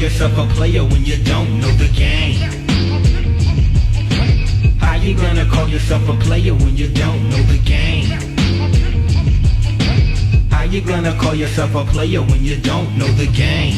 yourself a player when you don't know the game? How you gonna call yourself a player when you don't know the game? How you gonna call yourself a player when you don't know the game?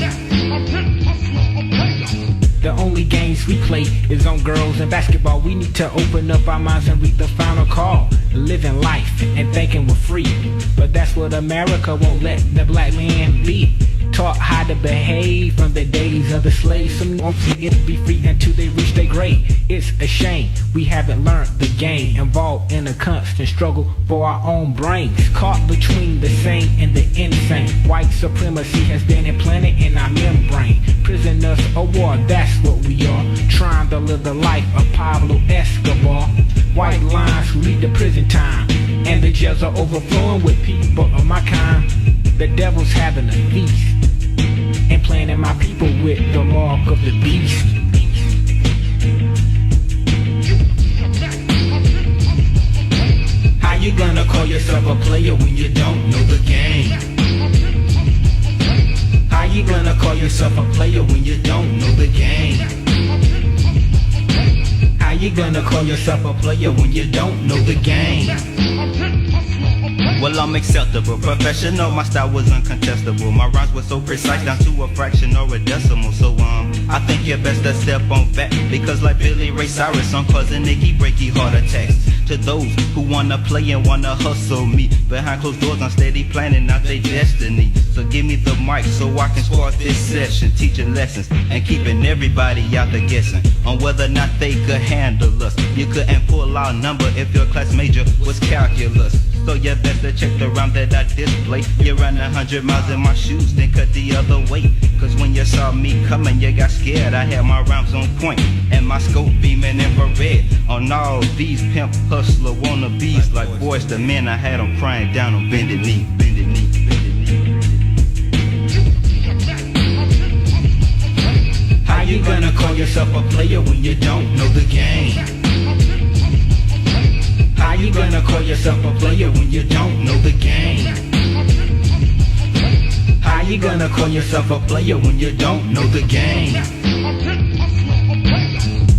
The only games we play is on girls and basketball. We need to open up our minds and read the final call. Living life and thinking we're free, but that's what America won't let the black man be. Taught how to behave from the days of the slaves. Some won't see it be free until they reach their grave. It's a shame we haven't learned the game. Involved in a constant struggle for our own brains. Caught between the sane and the insane. White supremacy has been implanted in our membrane. Prisoners of war, that's what we are. Trying to live the life of Pablo Escobar. White lines who lead to prison time, and the jails are overflowing with people of my kind. The devil's having a feast, implanting my people with the mark of the beast. How you gonna call yourself a player when you don't know the game? How you gonna call yourself a player when you don't know the game? How you gonna call yourself a player when you don't know the game? Well, I'm acceptable, professional, my style was uncontestable. My rhymes were so precise, down to a fraction or a decimal. So I think you're best to step on back, because like Billy Ray Cyrus, I'm causing Nicky Breaky heart attacks. To those who wanna play and wanna hustle me, behind closed doors I'm steady planning out their destiny. So give me the mic so I can start this session, teaching lessons and keeping everybody out there guessing on whether or not they could handle us. You couldn't pull out a number if your class major was calculus. So you best to check the rhyme that I display. You run 100 miles in my shoes, then cut the other way. Cause when you saw me coming, you got scared. I had my rhymes on point and my scope beaming infrared on all these pimp hustler wannabes. Like boys to men, I had them crying down on bended knee, bended knee, bended knee. How you gonna call yourself a player when you don't know the game? How you gonna call yourself a player when you don't know the game? How you gonna call yourself a player when you don't know the game?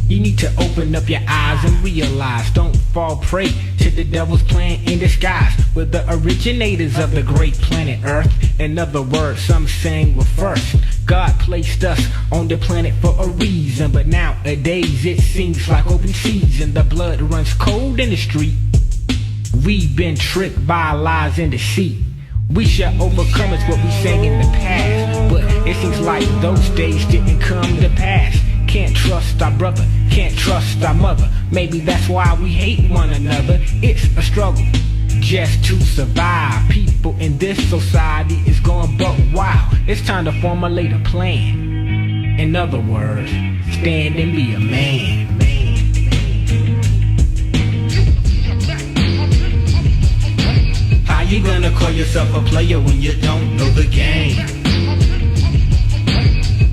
You need to open up your eyes and realize, don't fall prey to the devil's plan in disguise. We're the originators of the great planet Earth. In other words, some saying we're first. God placed us on the planet for a reason, but nowadays it seems like open season. The blood runs cold in the street. We've been tricked by lies and deceit. We shall overcome is what we sang in the past, but it seems like those days didn't come to pass. Can't trust our brother, can't trust our mother. Maybe that's why we hate one another. It's a struggle just to survive. People in this society is going buck wild. It's time to formulate a plan. In other words, stand and be a man. How you gonna call yourself a player when you don't know the game?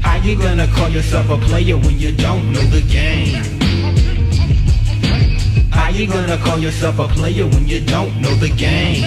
How you gonna call yourself a player when you don't know the game? How you gonna call yourself a player when you don't know the game?